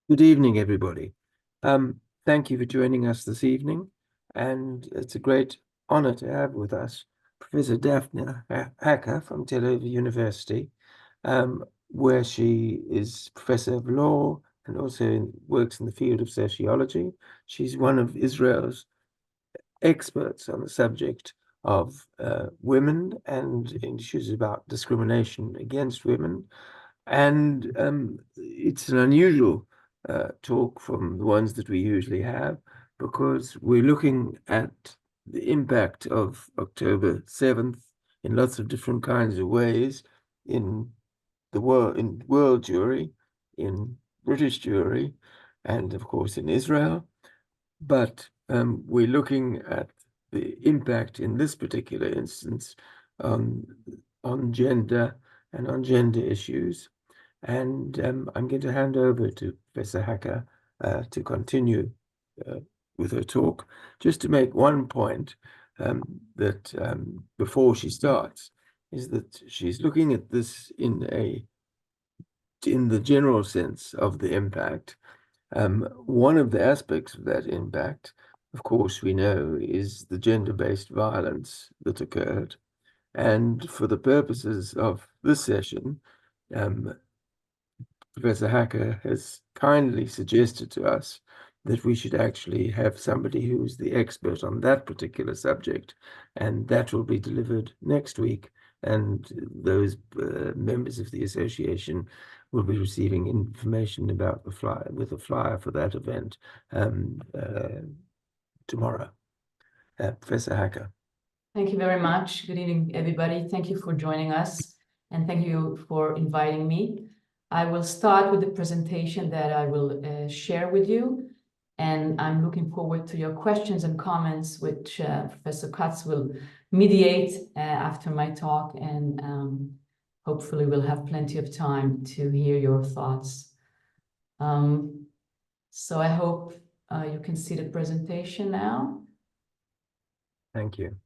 Good evening, everybody. Thank you for joining us this evening, and it's a great honor to have with us Professor Daphne Hacker from Tel Aviv University, where she is Professor of Law and also works in the field of sociology. She's one of Israel's experts on the subject of women and issues about discrimination against women. And it's an unusual talk from the ones that we usually have because we're looking at the impact of October 7th in lots of different kinds of ways in in world Jewry, in British Jewry, and of course in Israel. But we're looking at the impact in this particular instance on, on gender and on gender issues. And I'm going to hand over to Professor Hacker to continue uh, with her talk. Just to make one point that before she starts, is that she's looking at this in the general sense of the impact. One of the aspects of that impact, of course, we know, is the gender-based violence that occurred. And for the purposes of this session, um, Professor Hacker has kindly suggested to us that we should actually have somebody who's the expert on that particular subject, and that will be delivered next week. And those members of the association will be receiving information about the flyer with a flyer for that event tomorrow. Professor Hacker. Thank you very much. Good evening, everybody. Thank you for joining us, and thank you for inviting me. I will start with the presentation that I will share with you, and I'm looking forward to your questions and comments, which Professor Katz will mediate after my talk, and hopefully we'll have plenty of time to hear your thoughts. So I hope you can see the presentation now. Thank you.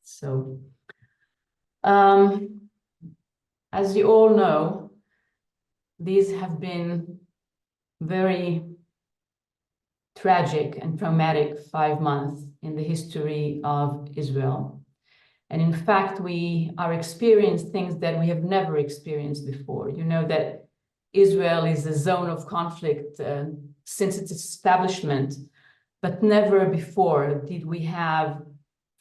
So, as you all know, these have been very tragic and traumatic 5 months in the history of Israel. And in fact, we are experiencing things that we have never experienced before. You know that Israel is a zone of conflict since its establishment, but never before did we have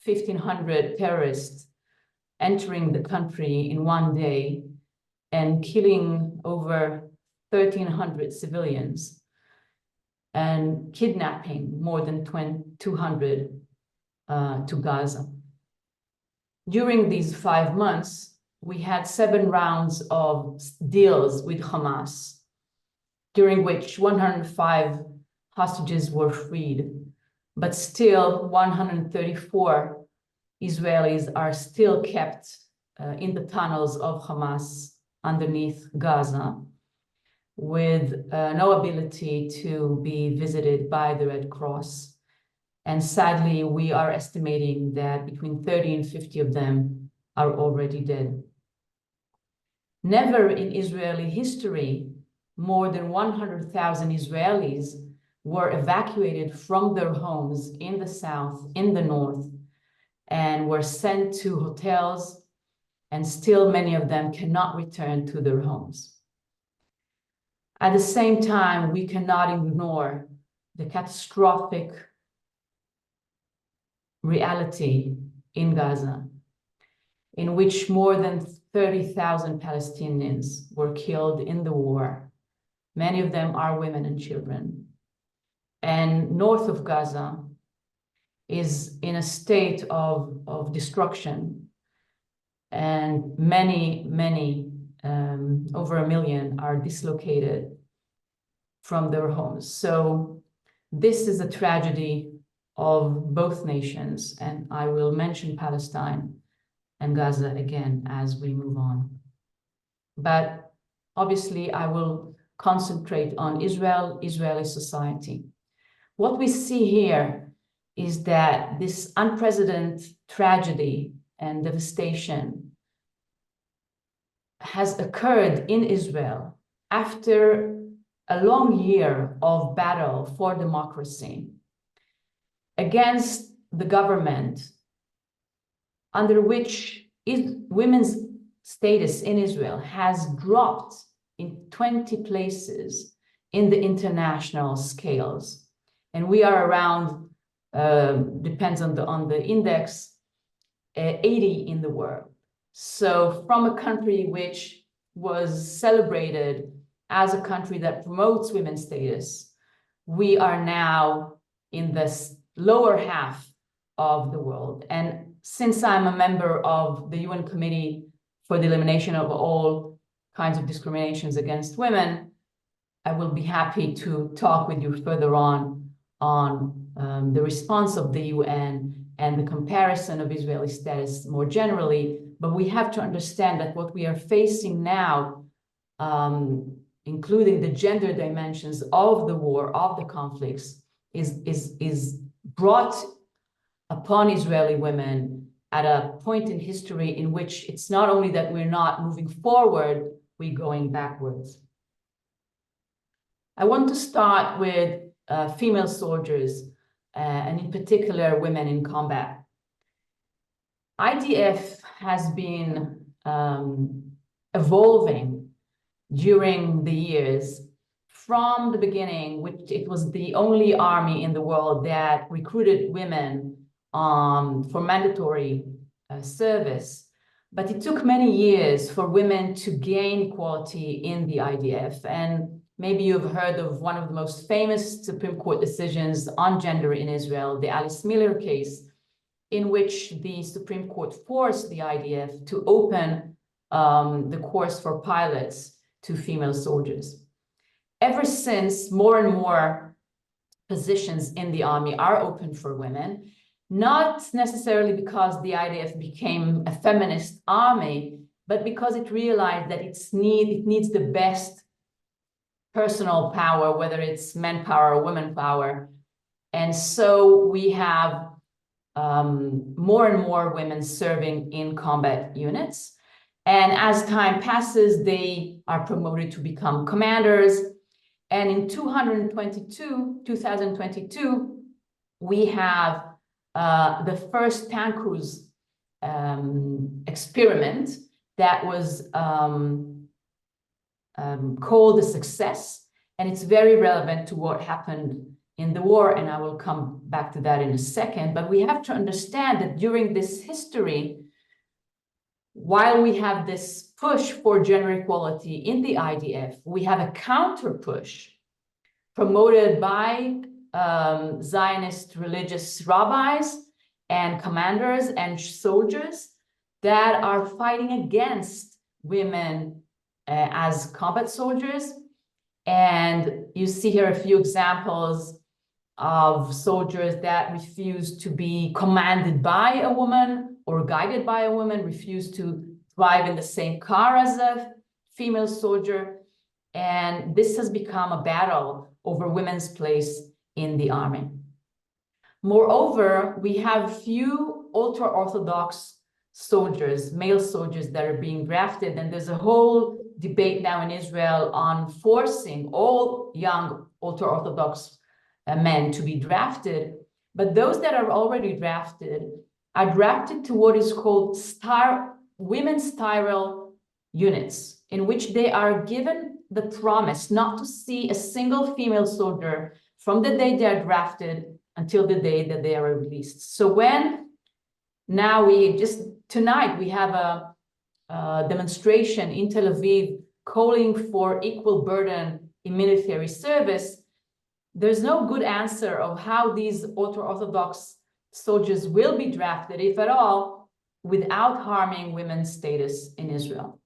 1,500 terrorists entering the country in one day and killing over 1,300 civilians and kidnapping more than 200 to Gaza. During these 5 months, we had 7 rounds of deals with Hamas, during which 105 hostages were freed, but still 134 Israelis are still kept in the tunnels of Hamas underneath Gaza, with no ability to be visited by the Red Cross. And sadly, we are estimating that between 30 and 50 of them are already dead. Never in Israeli history, more than 100,000 Israelis were evacuated from their homes in the south, in the north, and were sent to hotels, and still many of them cannot return to their homes. At the same time, we cannot ignore the catastrophic reality in Gaza, in which more than 30,000 Palestinians were killed in the war. Many of them are women and children. And north of Gaza is in a state of destruction. And many, over 1 million are dislocated from their homes. So this is a tragedy of both nations, and I will mention Palestine and Gaza again as we move on. But obviously, I will concentrate on Israel, Israeli society. What we see here is that this unprecedented tragedy and devastation has occurred in Israel after a long year of battle for democracy against the government, under which women's status in Israel has dropped in 20 places in the international scales. And we are around, depends on the index, 80 in the world. So from a country which was celebrated as a country that promotes women's status, we are now in this lower half of the world. And since I'm a member of the UN Committee for the Elimination of All Kinds of Discriminations Against Women, I will be happy to talk with you further on the response of the UN and the comparison of Israeli status more generally. But we have to understand that what we are facing now, including the gender dimensions of the war, of the conflicts, is brought upon Israeli women at a point in history in which it's not only that we're not moving forward, we're going backwards. I want to start with female soldiers, and in particular, women in combat. IDF has been evolving during the years. From the beginning, which it was the only army in the world that recruited women for mandatory service. But it took many years for women to gain equality in the IDF. And maybe you've heard of one of the most famous Supreme Court decisions on gender in Israel, the Alice Miller case, in which the Supreme Court forced the IDF to open the course for pilots to female soldiers. Ever since, more and more positions in the army are open for women, not necessarily because the IDF became a feminist army, but because it realized that it needs the best personal power, whether it's manpower or women power. And so we have more and more women serving in combat units. And as time passes, they are promoted to become commanders. And in 2022, we have the first tank cruise experiment that was called a success. And it's very relevant to what happened in the war, and I will come back to that in a second. But we have to understand that during this history, while we have this push for gender equality in the IDF, we have a counter push promoted by Zionist religious rabbis and commanders and soldiers that are fighting against women as combat soldiers. And you see here a few examples of soldiers that refuse to be commanded by a woman or guided by a woman, refuse to drive in the same car as a female soldier. And this has become a battle over women's place in the army. Moreover, we have few ultra-Orthodox soldiers, male soldiers that are being drafted. And there's a whole debate now in Israel on forcing all young ultra-Orthodox men to be drafted. But those that are already drafted are drafted to what is called women's styrel units, in which they are given the promise not to see a single female soldier from the day they are drafted until the day that they are released. So when now tonight we have a demonstration in Tel Aviv calling for equal burden in military service, there's no good answer of how these ultra-Orthodox soldiers will be drafted, if at all, without harming women's status in Israel.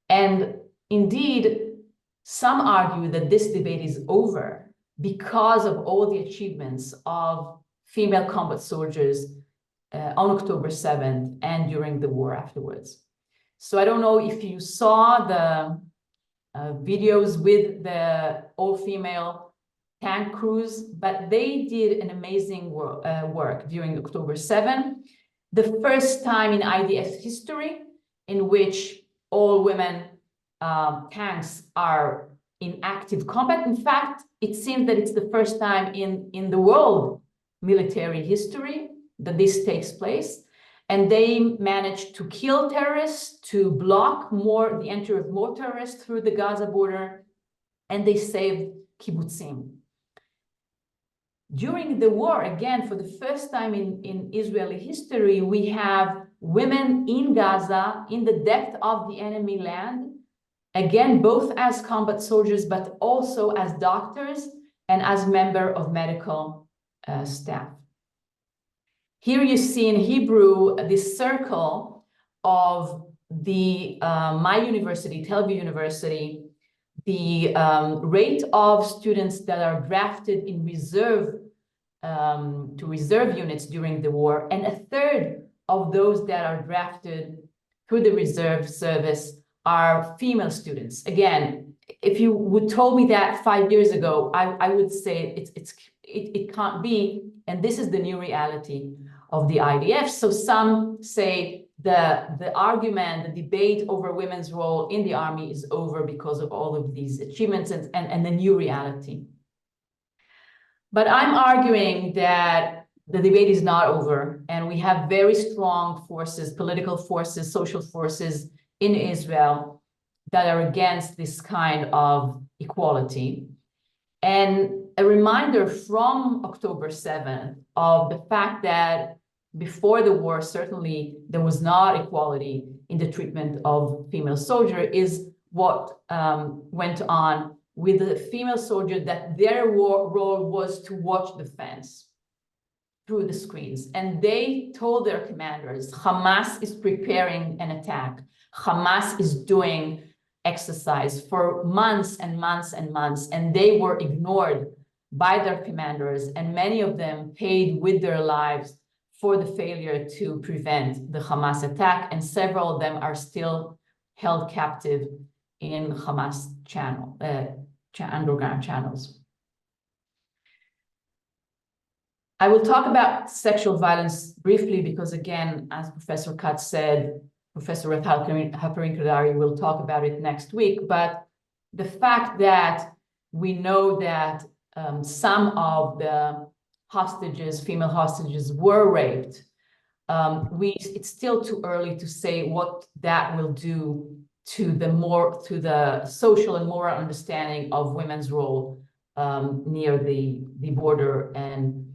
And indeed, some argue that this debate is over because of all the achievements of female combat soldiers on October 7th and during the war afterwards. So I don't know if you saw the videos with the all-female tank crews, but they did an amazing work during October 7, the first time in IDF history in which all women tanks are in active combat. In fact, it seems that it's the first time in the world military history that this takes place. And they managed to kill terrorists, to block the entry of more terrorists through the Gaza border, and they saved kibbutzim. During the war, again, for the first time in Israeli history, we have women in Gaza, in the depth of the enemy land, again, both as combat soldiers, but also as doctors and as member of medical staff. Here you see in Hebrew this circle of the my university, Tel Aviv University, the rate of students that are drafted in reserve to reserve units during the war, and a third of those that are drafted through the reserve service are female students. Again, if you would told me that 5 years ago, I would say it can't be, and this is the new reality of the IDF. So some say the argument, the debate over women's role in the army is over because of all of these achievements and the new reality. But I'm arguing that the debate is not over, and we have very strong forces, political forces, social forces in Israel that are against this kind of equality. And a reminder from October 7th of the fact that before the war, certainly there was not equality in the treatment of female soldiers is what went on with the female soldier, that their role was to watch the fence through the screens. And they told their commanders, Hamas is preparing an attack. Hamas is doing exercise for months and months and months, and they were ignored by their commanders, and many of them paid with their lives for the failure to prevent the Hamas attack, and several of them are still held captive in Hamas underground channels. I will talk about sexual violence briefly because, again, as Professor Katz said, Professor Halperin Kodari will talk about it next week. But the fact that we know that some of the hostages, female hostages, were raped, it's still too early to say what that will do to the social and moral understanding of women's role near the border and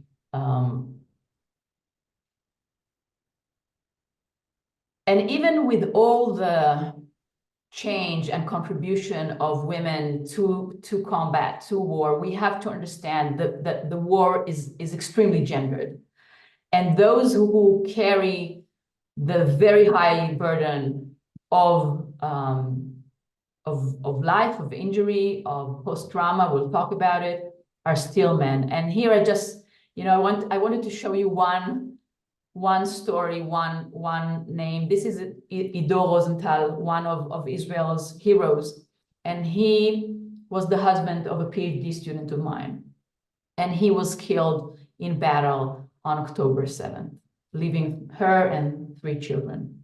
even with all the change and contribution of women to combat, to war, we have to understand that the war is extremely gendered. And those who carry the very high burden of life, of injury, of post-trauma, we'll talk about it, are still men. And here I just, I wanted to show you one story, one name. This is Ido Rosenthal, one of Israel's heroes. And he was the husband of a PhD student of mine. And he was killed in battle on October 7th, leaving her and 3 children.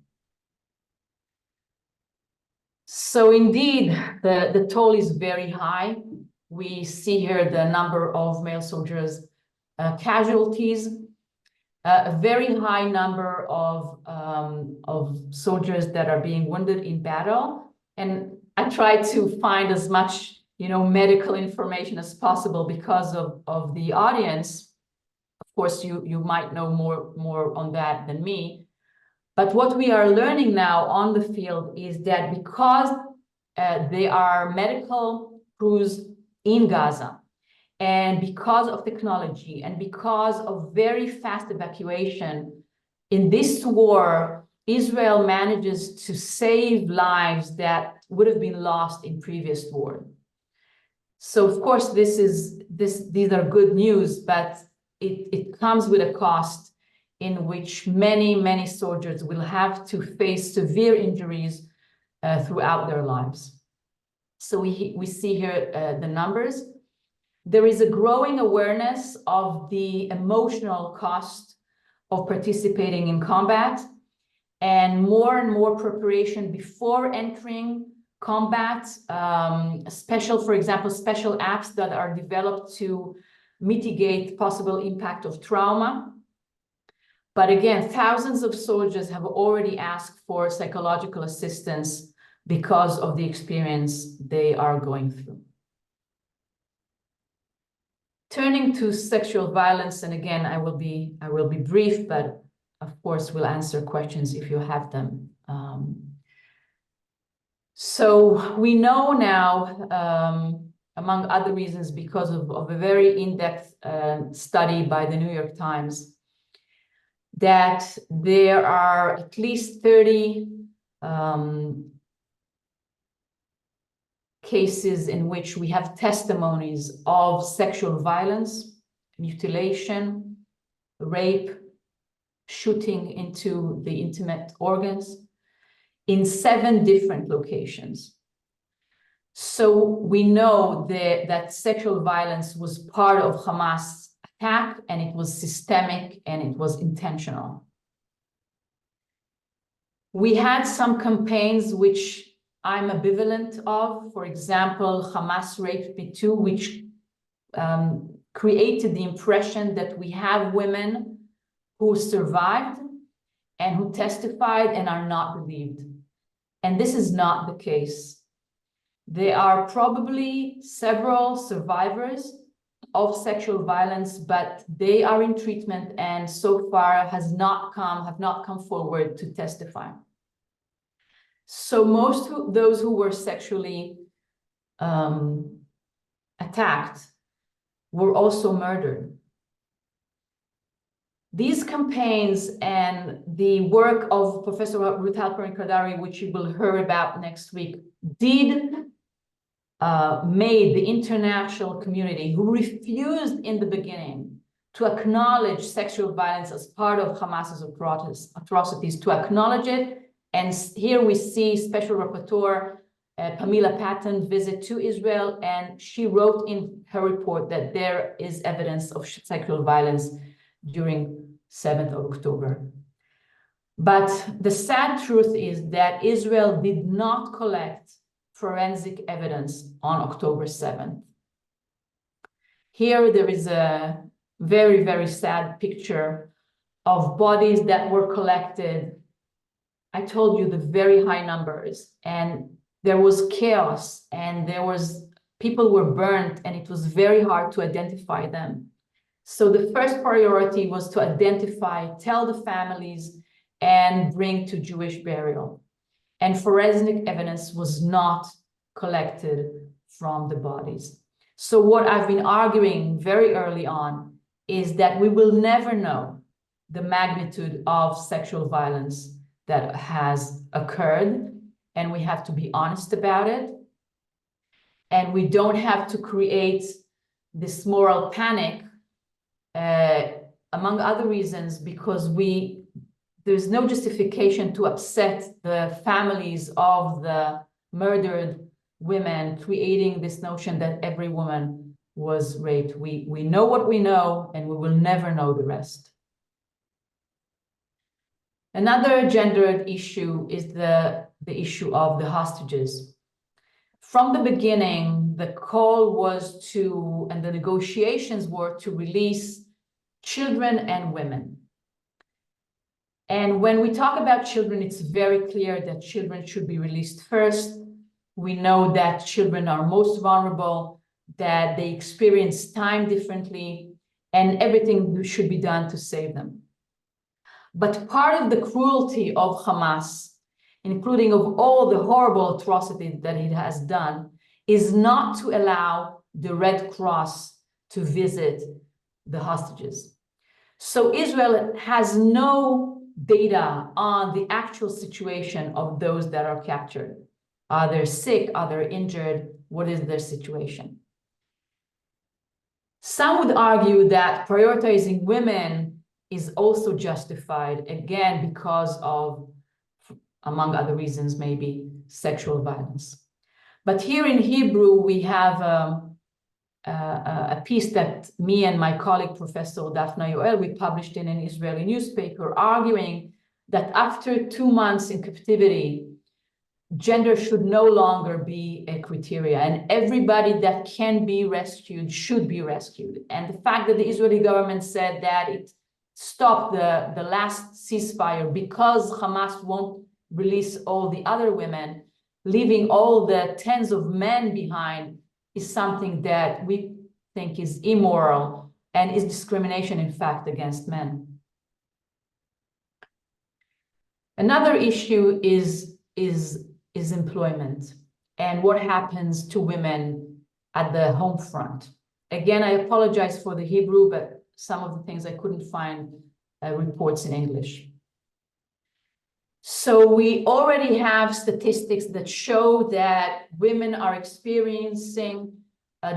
So indeed, the toll is very high. We see here the number of male soldiers casualties, a very high number of soldiers that are being wounded in battle. And I try to find as much, medical information as possible because of the audience. Of course, you might know more on that than me. But what we are learning now on the field is that because there are medical crews in Gaza, and because of technology, and because of very fast evacuation, in this war, Israel manages to save lives that would have been lost in previous war. So of course, these are good news, but it comes with a cost in which many soldiers will have to face severe injuries throughout their lives. So we see here the numbers. There is a growing awareness of the emotional cost of participating in combat, and more preparation before entering combat, for example, special apps that are developed to mitigate possible impact of trauma. But again, thousands of soldiers have already asked for psychological assistance because of the experience they are going through. Turning to sexual violence, and again, I will be brief, but of course we'll answer questions if you have them. So we know now, among other reasons, because of a very in-depth study by the New York Times, that there are at least 30 cases in which we have testimonies of sexual violence, mutilation, rape, shooting into the intimate organs in 7 different locations. So we know that sexual violence was part of Hamas attack, and it was systemic and it was intentional. We had some campaigns which I'm ambivalent of. For example, Hamas Raped Me Too, which created the impression that we have women who survived and who testified and are not believed. And this is not the case. There are probably several survivors of sexual violence, but they are in treatment and so far have not come forward to testify. So most of those who were sexually attacked were also murdered. These campaigns and the work of Professor Ruth Halperin Kardari, which you will hear about next week, made the international community, who refused in the beginning to acknowledge sexual violence as part of Hamas's atrocities, to acknowledge it. And here we see Special Rapporteur Pamela Patton visit to Israel, and she wrote in her report that there is evidence of sexual violence during 7th of October. But the sad truth is that Israel did not collect forensic evidence on October 7th. Here there is a very, very sad picture of bodies that were collected. I told you the very high numbers, and there was chaos, and people were burnt, and it was very hard to identify them. So the first priority was to identify, tell the families, and bring to Jewish burial. And forensic evidence was not collected from the bodies. So what I've been arguing very early on is that we will never know the magnitude of sexual violence that has occurred, and we have to be honest about it. And we don't have to create this moral panic, among other reasons, because there's no justification to upset the families of the murdered women, creating this notion that every woman was raped. We know what we know, and we will never know the rest. Another gendered issue is the issue of the hostages. From the beginning, the call was to, and the negotiations were to release children and women. And when we talk about children, it's very clear that children should be released first. We know that children are most vulnerable, that they experience time differently, and everything should be done to save them. But part of the cruelty of Hamas, including of all the horrible atrocities that it has done, is not to allow the Red Cross to visit the hostages. So Israel has no data on the actual situation of those that are captured. Are they sick? Are they injured? What is their situation? Some would argue that prioritizing women is also justified, again, because of, among other reasons, maybe sexual violence. But here in Hebrew, we have a piece that me and my colleague, Professor Daphna Yoel, we published in an Israeli newspaper, arguing that after 2 months in captivity, gender should no longer be a criteria, and everybody that can be rescued should be rescued. And the fact that the Israeli government said that it stopped the last ceasefire because Hamas won't release all the other women, leaving all the tens of men behind, is something that we think is immoral and is discrimination, in fact, against men. Another issue is employment and what happens to women at the home front. Again, I apologize for the Hebrew, but some of the things I couldn't find reports in English. So we already have statistics that show that women are experiencing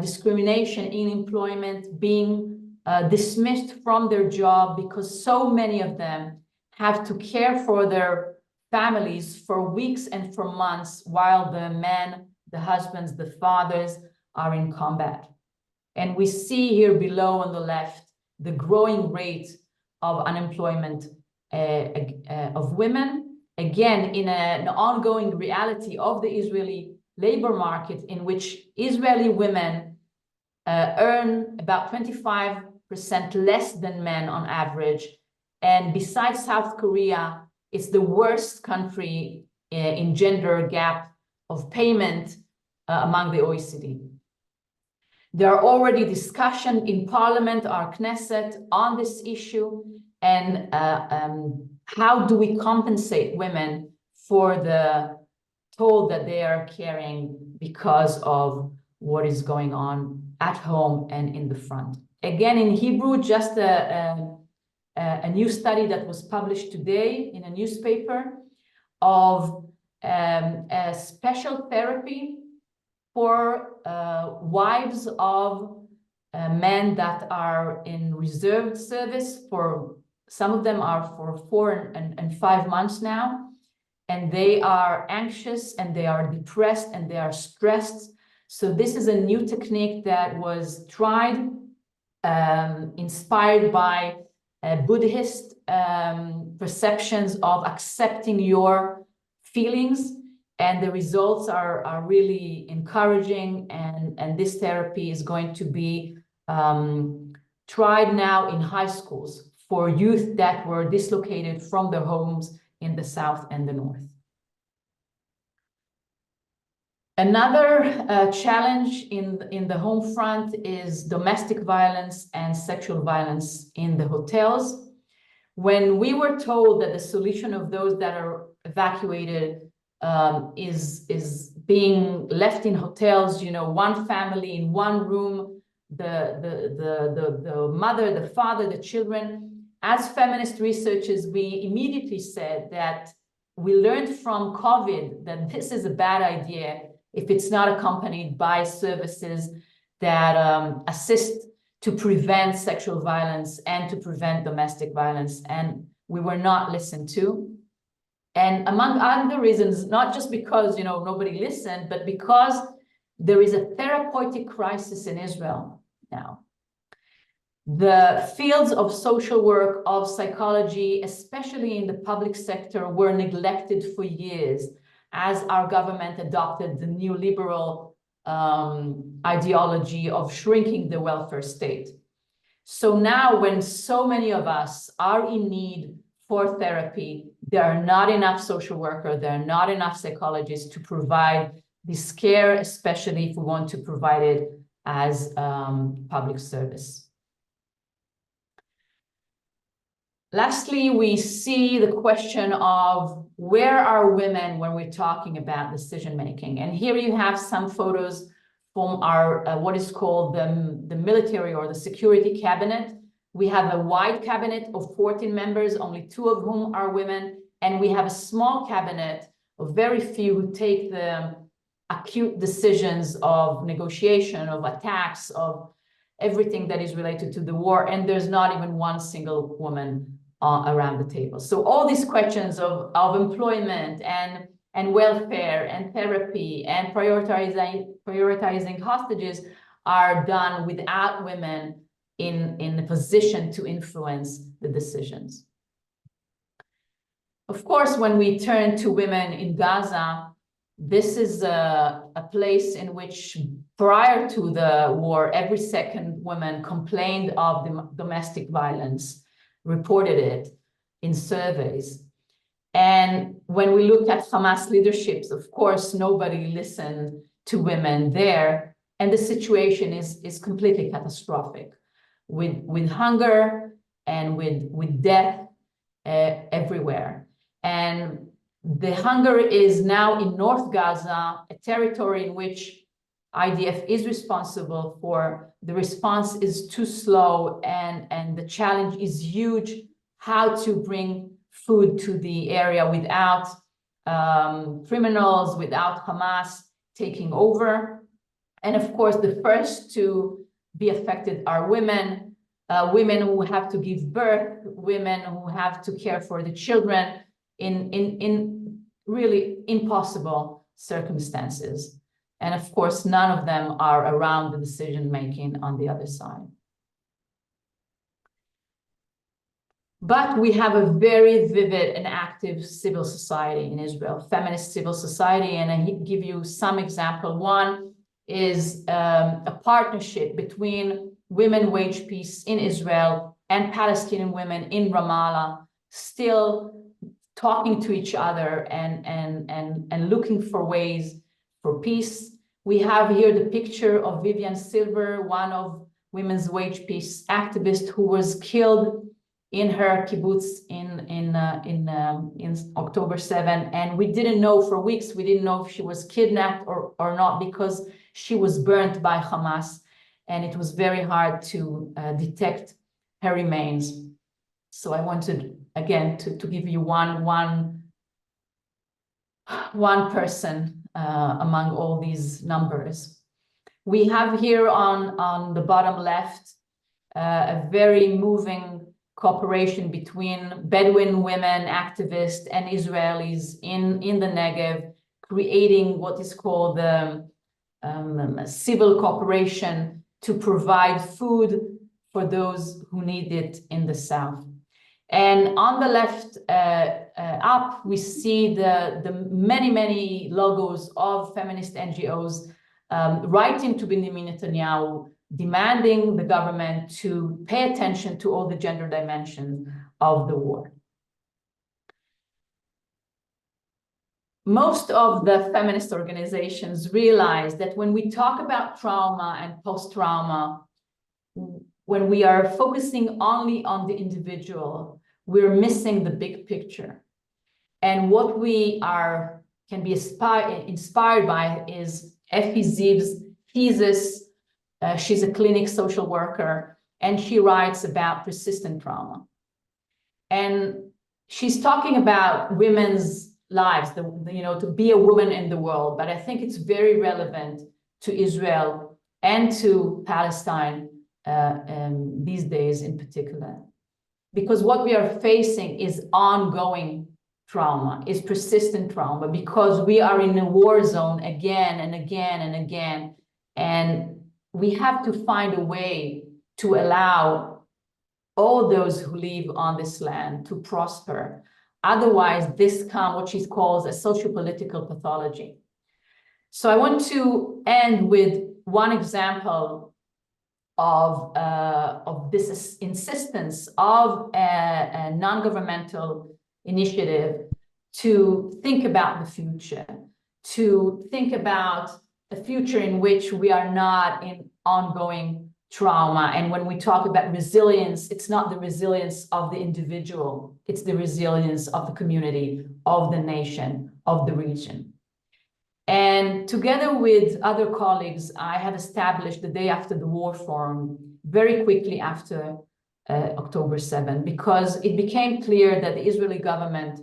discrimination in employment, being dismissed from their job because so many of them have to care for their families for weeks and for months while the men, the husbands, the fathers are in combat. And we see here below on the left the growing rate of unemployment of women, again, in an ongoing reality of the Israeli labor market, in which Israeli women earn about 25% less than men on average. And besides South Korea, it's the worst country in gender gap of payment among the OECD. There are already discussions in Parliament, our Knesset, on this issue, and how do we compensate women for the toll that they are carrying because of what is going on at home and in the front. Again, in Hebrew, just a new study that was published today in a newspaper of a special therapy for wives of men that are in reserved service. For some of them are for 4 and 5 months now, and they are anxious and they are depressed and they are stressed. So this is a new technique that was tried, inspired by Buddhist perceptions of accepting your feelings, and the results are really encouraging, and this therapy is going to be tried now in high schools for youth that were dislocated from their homes in the south and the north. Another challenge in the home front is domestic violence and sexual violence in the hotels. When we were told that the solution of those that are evacuated is being left in hotels, you know, one family in one room, the mother, the father, the children. As feminist researchers, we immediately said that we learned from COVID that this is a bad idea if it's not accompanied by services that assist to prevent sexual violence and to prevent domestic violence. And we were not listened to. And among other reasons, not just because, you know, nobody listened, but because there is a therapeutic crisis in Israel now. The fields of social work, of psychology, especially in the public sector, were neglected for years as our government adopted the neoliberal ideology of shrinking the welfare state. So now when so many of us are in need for therapy, there are not enough social workers, there are not enough psychologists to provide this care, especially if we want to provide it as public service. Lastly, we see the question of where are women when we're talking about decision-making. And here you have some photos from our, what is called the military or the security cabinet. We have a wide cabinet of 14 members, only 2 of whom are women. And we have a small cabinet of very few who take the acute decisions of negotiation, of attacks, of everything that is related to the war. And there's not even one single woman around the table. So all these questions of employment and welfare and therapy and prioritizing hostages are done without women in a position to influence the decisions. Of course, when we turn to women in Gaza, This is a place in which, prior to the war, every second woman complained of domestic violence, reported it in surveys. And when we look at Hamas leaderships, of course, nobody listened to women there. And the situation is completely catastrophic, with hunger and with death everywhere. And the hunger is now in North Gaza, a territory in which IDF is responsible for. The response is too slow, and the challenge is huge, how to bring food to the area without criminals, without Hamas taking over. And of course, the first to be affected are women, women who have to give birth, women who have to care for the children in really impossible circumstances. And of course, none of them are around the decision-making on the other side. But we have a very vivid and active civil society in Israel, feminist civil society, and I give you some example. One is a partnership between Women Wage Peace in Israel and Palestinian women in Ramallah, still talking to each other and looking for ways for peace. We have here the picture of Vivian Silver, one of Women's Wage Peace activists who was killed in her kibbutz in October 7. And we didn't know for weeks, we didn't know if she was kidnapped or not, because she was burnt by Hamas. And it was very hard to detect her remains. So I wanted, again, to give you one person among all these numbers. We have here on the bottom left a very moving cooperation between Bedouin women activists and Israelis in the Negev, creating what is called civil cooperation to provide food for those who need it in the south. And on the left up, we see the many logos of feminist NGOs writing to Benjamin Netanyahu, demanding the government to pay attention to all the gender dimensions of the war. Most of the feminist organizations realize that when we talk about trauma and post-trauma, when we are focusing only on the individual, we're missing the big picture. And what we can be inspired by is Effie Ziv's thesis. She's a clinical social worker, and she writes about persistent trauma. And she's talking about women's lives, to be a woman in the world. But I think it's very relevant to Israel and to Palestine these days in particular. Because what we are facing is ongoing trauma, is persistent trauma, because we are in a war zone again and again and again. And we have to find a way to allow all those who live on this land to prosper. Otherwise, this comes what she calls a socio-political pathology. So I want to end with one example of this insistence of a non-governmental initiative to think about the future, to think about a future in which we are not in ongoing trauma. And when we talk about resilience, it's not the resilience of the individual, it's the resilience of the community, of the nation, of the region. And together with other colleagues, I have established the Day After the War Forum very quickly after October 7, because it became clear that the Israeli government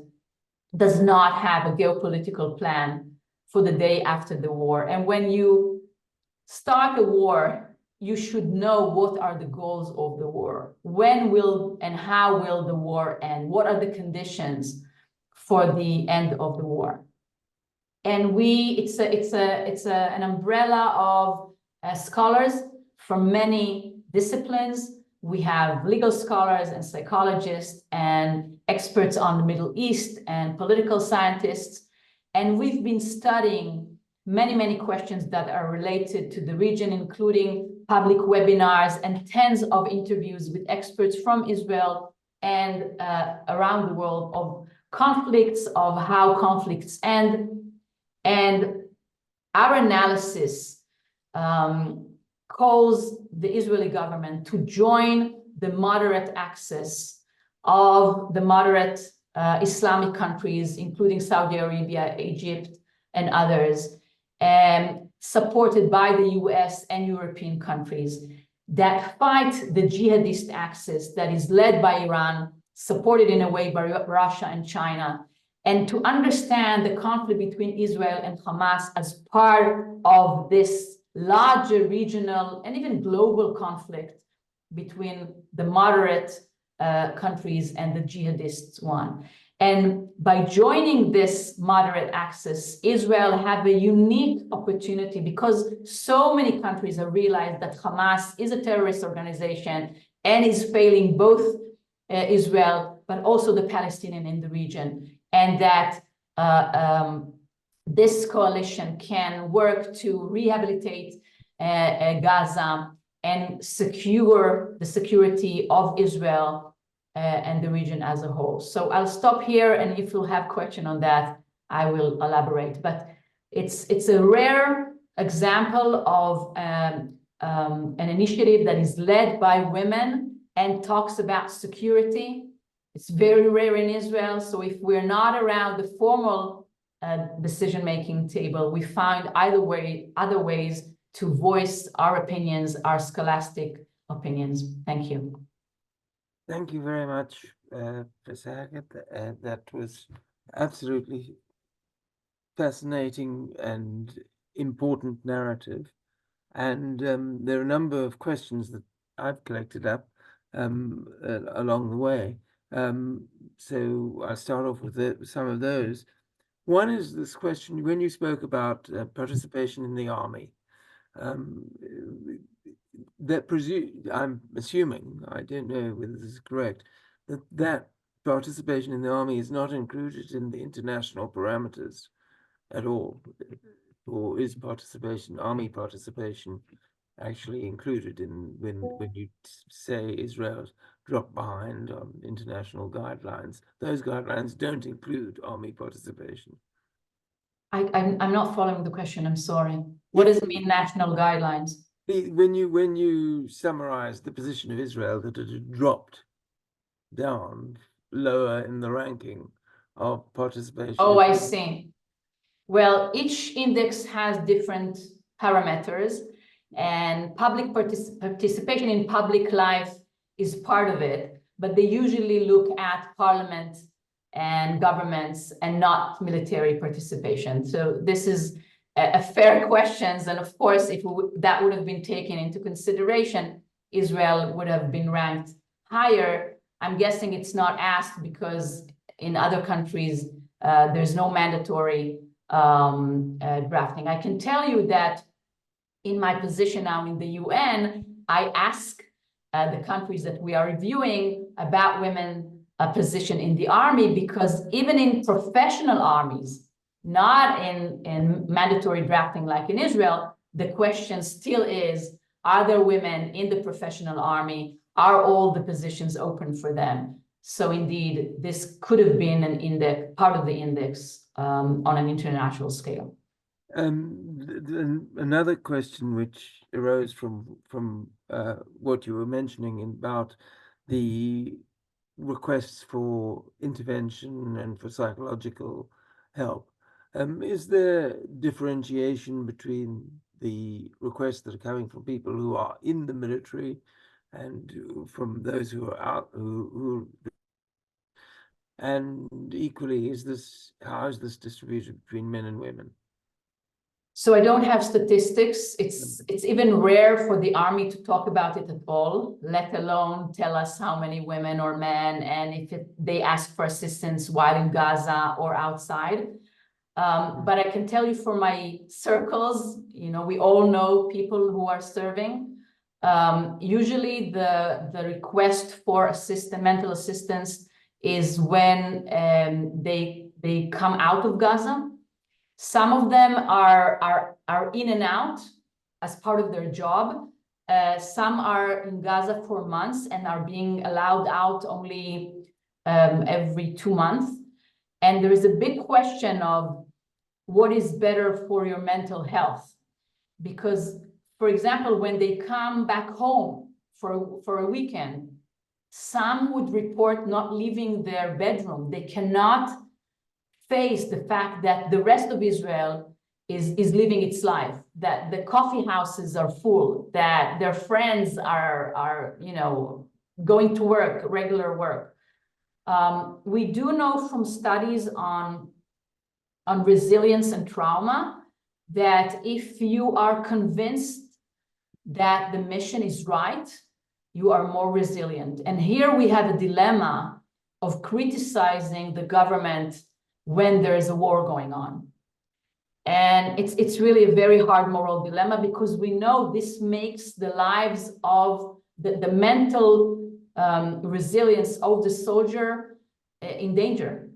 does not have a geopolitical plan for the day after the war. And when you start a war, you should know what are the goals of the war. When will and how will the war end? What are the conditions for the end of the war? And it's an umbrella of scholars from many disciplines. We have legal scholars and psychologists and experts on the Middle East and political scientists. And we've been studying many questions that are related to the region, including public webinars and tens of interviews with experts from Israel and around the world of conflicts, of how conflicts end. And our analysis calls the Israeli government to join the moderate axis of the moderate Islamic countries, including Saudi Arabia, Egypt, and others, supported by the US and European countries that fight the jihadist axis that is led by Iran, supported in a way by Russia and China, and to understand the conflict between Israel and Hamas as part of this larger regional and even global conflict between the moderate countries and the jihadists one. And by joining this moderate axis, Israel have a unique opportunity because so many countries have realized that Hamas is a terrorist organization and is failing both Israel, but also the Palestinians in the region. And that this coalition can work to rehabilitate Gaza and secure the security of Israel and the region as a whole. So I'll stop here, and if you'll have question on that, I will elaborate. But it's a rare example of an initiative that is led by women and talks about security. It's very rare in Israel. So if we're not around the formal decision-making table, we find other ways to voice our opinions, our scholastic opinions. Thank you. Thank you very much, Professor Hackett. That was absolutely fascinating and important narrative. And there are a number of questions that I've collected up along the way. So I'll start off with some of those. One is this question, when you spoke about participation in the army, that I'm assuming, I don't know whether this is correct, that participation in the army is not included in the international parameters at all, or is army participation actually included in when you say Israel's dropped behind on international guidelines? Those guidelines don't include army participation. I'm not following the question. I'm sorry. What does it mean, national guidelines? When you summarize the position of Israel, that it had dropped down lower in the ranking of participation. Oh, I see. Well, each index has different parameters, and public participation in public life is part of it, but they usually look at parliament and governments and not military participation. So this is a fair question, and of course, if that would have been taken into consideration, Israel would have been ranked higher. I'm guessing it's not asked because in other countries, there's no mandatory drafting. I can tell you that in my position now in the UN, I ask the countries that we are reviewing about women position in the army, because even in professional armies, not in mandatory drafting like in Israel, the question still is, are there women in the professional army? Are all the positions open for them? So indeed, this could have been an index, part of the index on an international scale. Another question which arose from what you were mentioning about the requests for intervention and for psychological help. Is there differentiation between the requests that are coming from people who are in the military and from those who are out, and equally, how is this distributed between men and women? So I don't have statistics. It's even rare for the army to talk about it at all, let alone tell us how many women or men, and if they ask for assistance while in Gaza or outside. But I can tell you from my circles, we all know people who are serving. Usually the request for mental assistance is when they come out of Gaza. Some of them are in and out as part of their job. Some are in Gaza for months and are being allowed out only every 2 months. And there is a big question of what is better for your mental health. Because, for example, when they come back home for a weekend, some would report not leaving their bedroom. They cannot face the fact that the rest of Israel is living its life, that the coffee houses are full, that their friends are going to work, regular work. We do know from studies on resilience and trauma that if you are convinced that the mission is right, you are more resilient. And here we have a dilemma of criticizing the government when there is a war going on. And it's really a very hard moral dilemma, because we know this makes the lives of the mental resilience of the soldier in danger.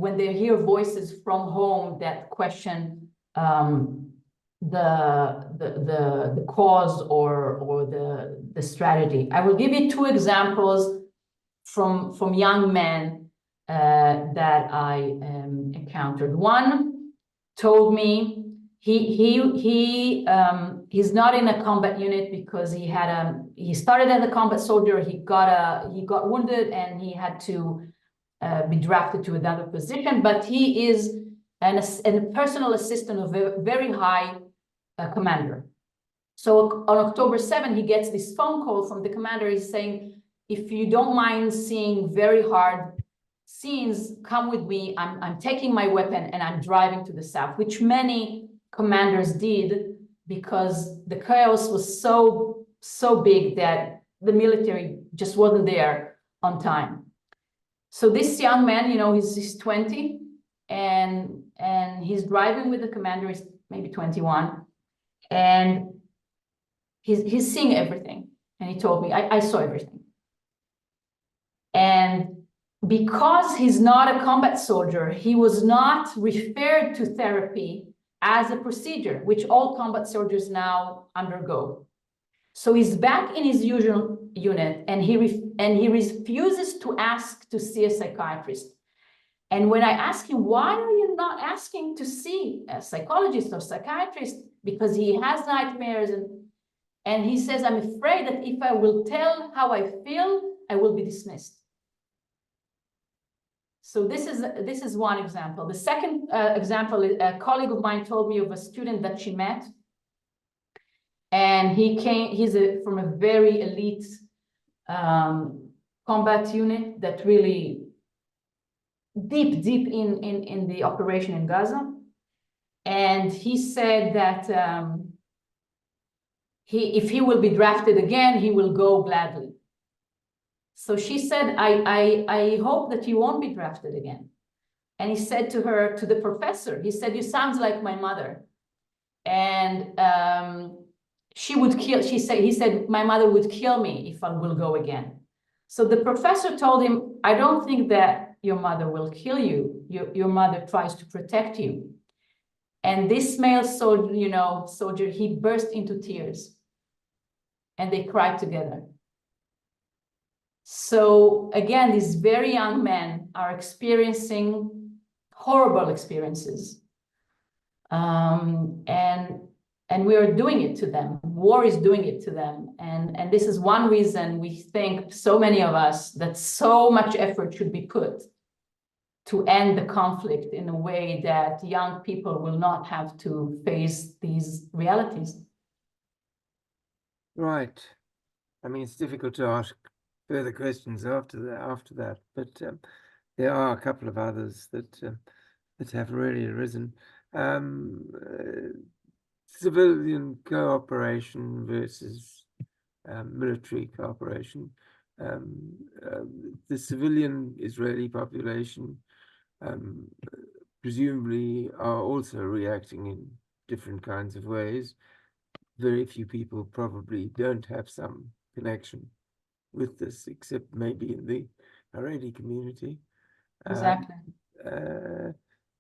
When they hear voices from home that question the cause or the strategy. I will give you 2 examples from young men that I encountered. One told me he's not in a combat unit because he started as a combat soldier. He got wounded and he had to be drafted to another position, but he is a personal assistant of a very high commander. So on October 7, he gets this phone call from the commander. He's saying, if you don't mind seeing very hard scenes, come with me. I'm taking my weapon and I'm driving to the south, which many commanders did because the chaos was so big that the military just wasn't there on time. So this young man, he's 20 and he's driving with the commander. He's maybe 21, and he's seeing everything. And he told me, I saw everything. And because he's not a combat soldier, he was not referred to therapy as a procedure, which all combat soldiers now undergo. So he's back in his usual unit, and he refuses to ask to see a psychiatrist. And when I ask him, why are you not asking to see a psychologist or psychiatrist? Because he has nightmares, and he says, I'm afraid that if I will tell how I feel, I will be dismissed. So this is one example. The second example, a colleague of mine told me of a student that she met. And he's from a very elite combat unit that really deep in the operation in Gaza. And he said that if he will be drafted again, he will go gladly. So she said, I hope that you won't be drafted again. And he said to the professor, he said, you sound like my mother. And he said, my mother would kill me if I will go again. So the professor told him, I don't think that your mother will kill you. Your mother tries to protect you. And this male soldier, he burst into tears and they cried together. So again, these very young men are experiencing horrible experiences. And we are doing it to them. War is doing it to them. And this is one reason we think, so many of us, that so much effort should be put to end the conflict in a way that young people will not have to face these realities. Right. I mean, it's difficult to ask further questions after that, but there are a couple of others that have really arisen. Civilian cooperation versus military cooperation. The civilian Israeli population presumably are also reacting in different kinds of ways. Very few people probably don't have some connection with this, except maybe in the Haredi community. Exactly.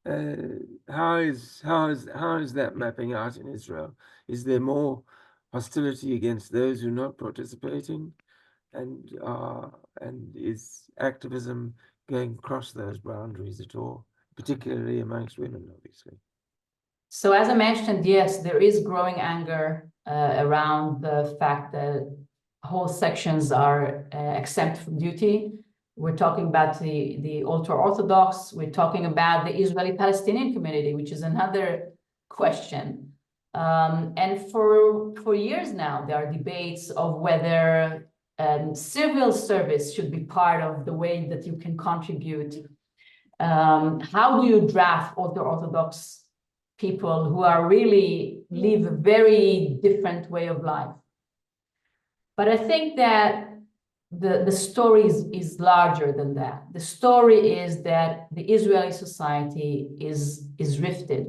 How is that mapping out in Israel? Is there more hostility against those who are not participating, and is activism going across those boundaries at all, particularly amongst women, obviously? So as I mentioned, yes, there is growing anger around the fact that whole sections are exempt from duty. We're talking about the ultra-Orthodox. We're talking about the Israeli-Palestinian community, which is another question. And for years now, there are debates of whether civil service should be part of the way that you can contribute. How do you draft ultra-Orthodox people who are really live a very different way of life? But I think that the story is larger than that. The story is that the Israeli society is rifted.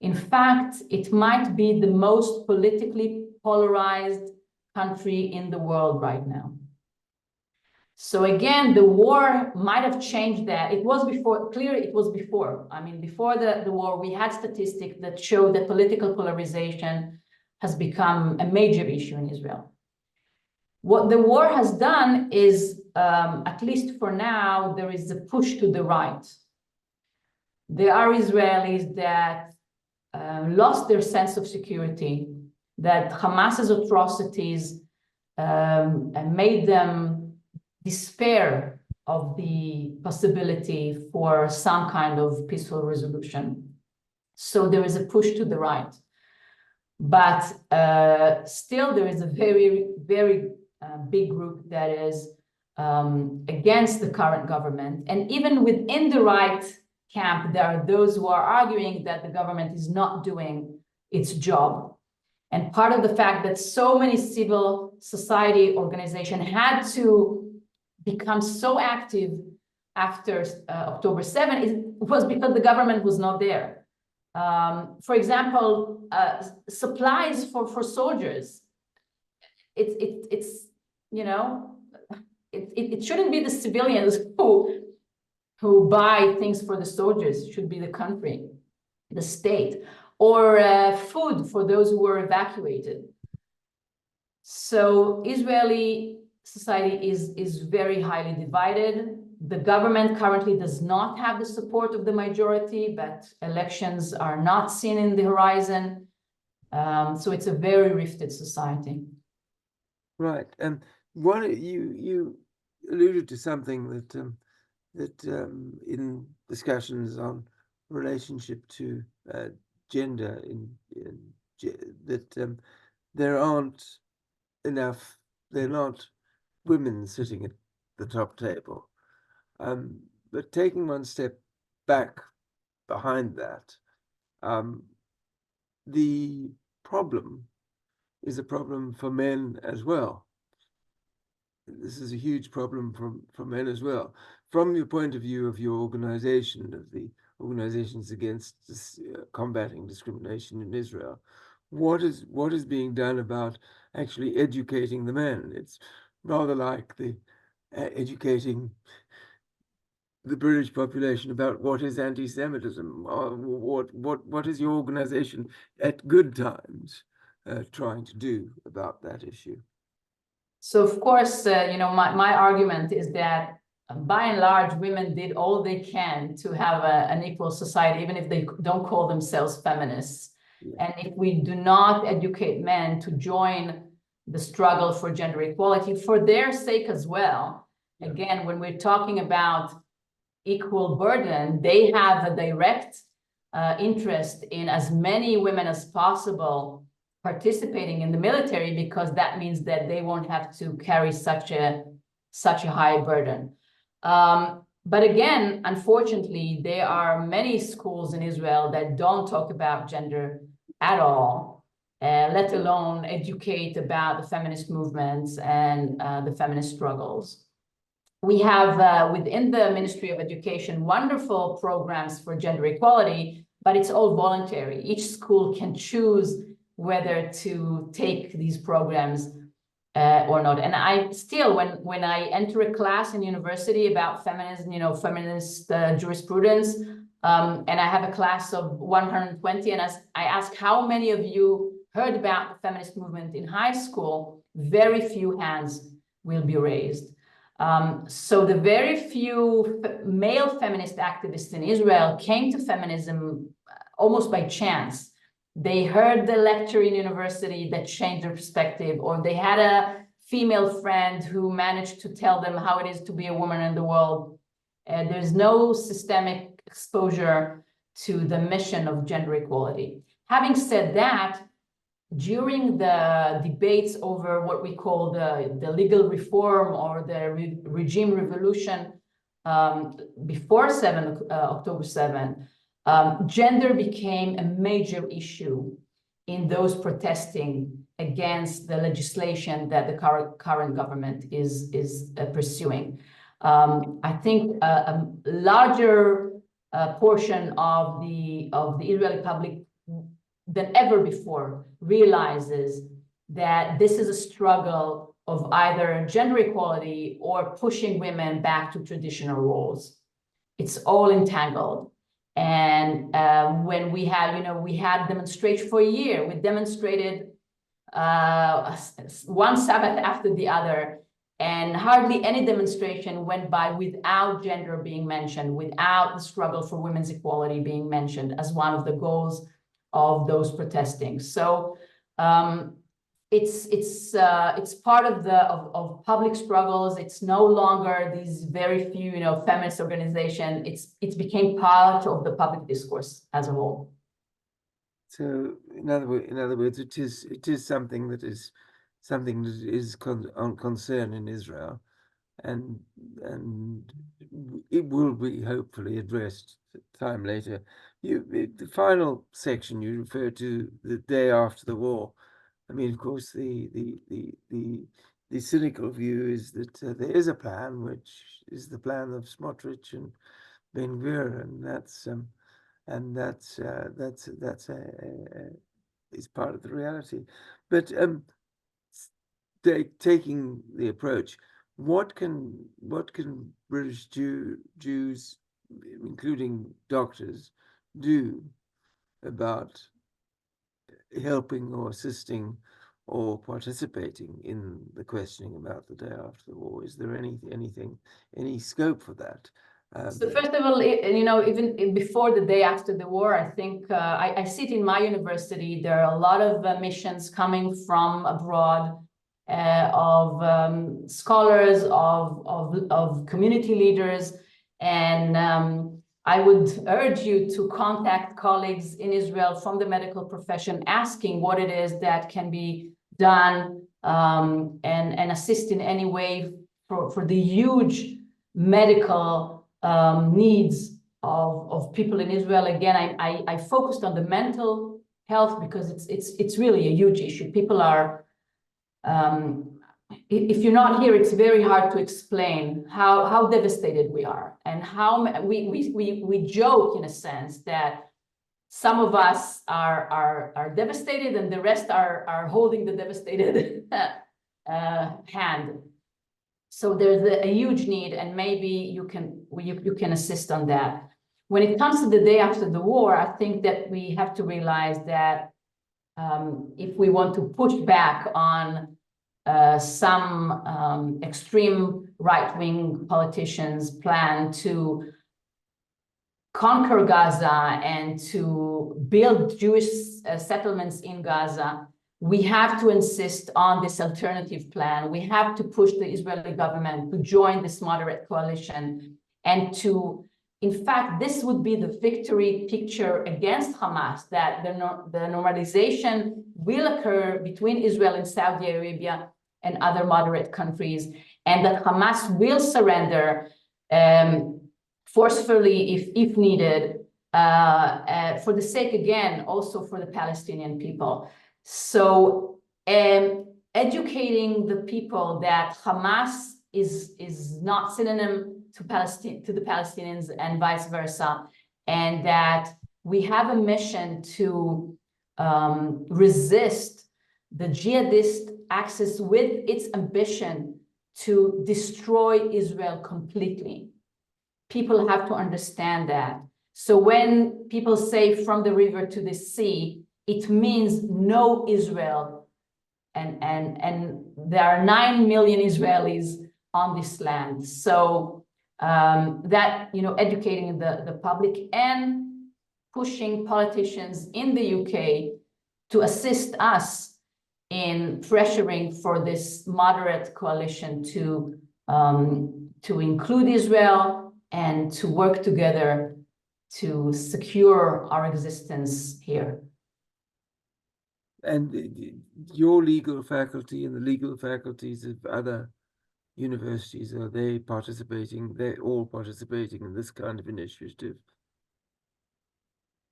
In fact, it might be the most politically polarized country in the world right now. So again, the war might have changed that. It was before, clearly it was before. I mean, before the war, we had statistics that showed that political polarization has become a major issue in Israel. What the war has done is, at least for now, there is a push to the right. There are Israelis that lost their sense of security, that Hamas's atrocities made them despair of the possibility for some kind of peaceful resolution. So there is a push to the right. But still there is a very, very big group that is against the current government. And even within the right camp, there are those who are arguing that the government is not doing its job. And part of the fact that so many civil society organizations had to become so active after October 7 was because the government was not there. For example, supplies for soldiers. It's you know, it shouldn't be the civilians who buy things for the soldiers. It should be the country, the state, or food for those who were evacuated. So Israeli society is very highly divided. The government currently does not have the support of the majority, but elections are not seen in the horizon. So it's a very rifted society. Right. And what you alluded to something that in discussions on relationship to gender that there aren't enough, they're not women sitting at the top table. But taking one step back behind that, the problem is a problem for men as well. This is a huge problem for men as well. From your point of view of your organization, of the organizations against combating discrimination in Israel, what is being done about actually educating the men? It's rather like the educating the British population about what is anti-Semitism, or what is your organization at good times trying to do about that issue? So of course, you know, my argument is that by and large, women did all they can to have an equal society, even if they don't call themselves feminists. Yeah. And if we do not educate men to join the struggle for gender equality for their sake as well, yeah. Again, when we're talking about equal burden, they have a direct interest in as many women as possible participating in the military, because that means that they won't have to carry such a high burden. But again, unfortunately, there are many schools in Israel that don't talk about gender at all, let alone educate about the feminist movements and the feminist struggles. We have within the Ministry of Education wonderful programs for gender equality, but it's all voluntary. Each school can choose whether to take these programs or not. And I still, when I enter a class in university about feminism, you know, feminist jurisprudence, And I have a class of 120, and as I ask how many of you heard about the feminist movement in high school, very few hands will be raised. So the very few male feminist activists in Israel came to feminism almost by chance. They heard the lecture in university that changed their perspective, or they had a female friend who managed to tell them how it is to be a woman in the world. There's no systemic exposure to the mission of gender equality. Having said that, during the debates over what we call the legal reform or the regime revolution before October 7, gender became a major issue in those protesting against the legislation that the current government is pursuing. I think a larger portion of the Israeli public than ever before realizes that this is a struggle of either gender equality or pushing women back to traditional roles. It's all entangled. And when we had demonstration for a year, we demonstrated one Sabbath after the other, and hardly any demonstration went by without gender being mentioned, without the struggle for women's equality being mentioned as one of the goals of those protesting. So it's part of public struggles. It's no longer these very few feminist organizations. It's became part of the public discourse as a whole. So in other words, it is something that is on concern in Israel, and it will be hopefully addressed time later. The final section you refer to, the day after the war. I mean, of course, the cynical view is that there is a plan, which is the plan of Smotrich and Ben-Gvir, and that's is part of the reality. But taking the approach, what can British Jews, including doctors, do about helping or assisting or participating in the questioning about the day after the war? Is there any scope for that? So first of all, even before the day after the war, I think I sit in my university. There are a lot of missions coming from abroad, of scholars, of community leaders, and I would urge you to contact colleagues in Israel from the medical profession, asking what it is that can be done, and assist in any way for the huge medical needs of people in Israel. Again, I focused on the mental health because it's really a huge issue. People are, if you're not here, it's very hard to explain how devastated we are, and how we joke in a sense that some of us are devastated and the rest are holding the devastated hand. So there's a huge need, and maybe you can assist on that. When it comes to the day after the war, I think that we have to realize that if we want to push back on some extreme right-wing politicians' plan to conquer Gaza and to build Jewish settlements in Gaza, we have to insist on this alternative plan. We have to push the Israeli government to join this moderate coalition, and to, in fact, this would be the victory picture against Hamas, that the normalization will occur between Israel and Saudi Arabia and other moderate countries, and that Hamas will surrender forcefully if needed, for the sake, again, also for the Palestinian people. So educating the people that Hamas is not synonym to the Palestinians and vice versa, and that we have a mission to resist the jihadist axis with its ambition to destroy Israel completely. People have to understand that. So when people say from the river to the sea, it means no Israel. And there are 9 million Israelis on this land. So that, you know, educating the public and pushing politicians in the UK to assist us in pressuring for this moderate coalition to include Israel and to work together to secure our existence here. And your legal faculty and the legal faculties of other universities, are they participating? They're all participating in this kind of initiative?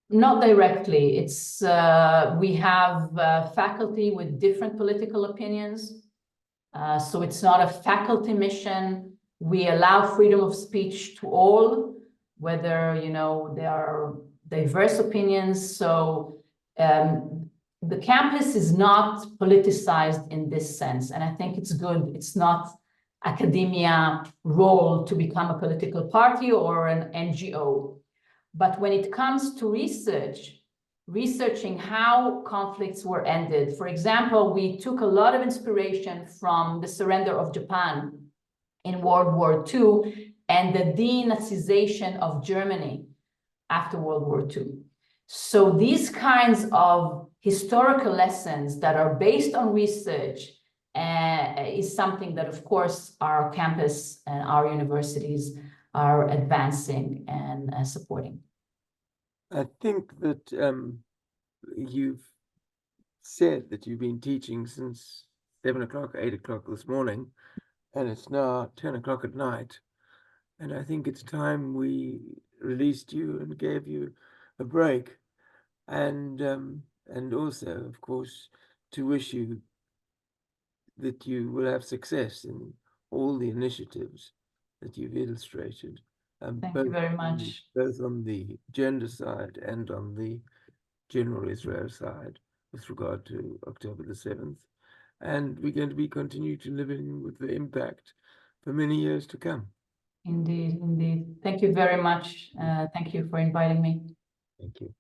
Not directly. It's we have faculty with different political opinions. So it's not a faculty mission. We allow freedom of speech to all, whether, you know, there are diverse opinions. So the campus is not politicized in this sense. And I think it's good. It's not academia role to become a political party or an NGO. But when it comes to researching how conflicts were ended, for example, we took a lot of inspiration from the surrender of Japan in World War II and the denazization of Germany after World War II. So these kinds of historical lessons that are based on research is something that, of course, our campus and our universities are advancing and supporting. I think that you've said that you've been teaching since 7 o'clock, 8 o'clock this morning, and it's now 10 o'clock at night. And I think it's time we released you and gave you a break. And also, of course, to wish you that you will have success in all the initiatives that you've illustrated. Thank you very much. Both on the gender side and on the general Israel side with regard to October the 7th. And we're going to be continue to live in with the impact for many years to come. Indeed, indeed. Thank you very much. Thank you for inviting me. Thank you.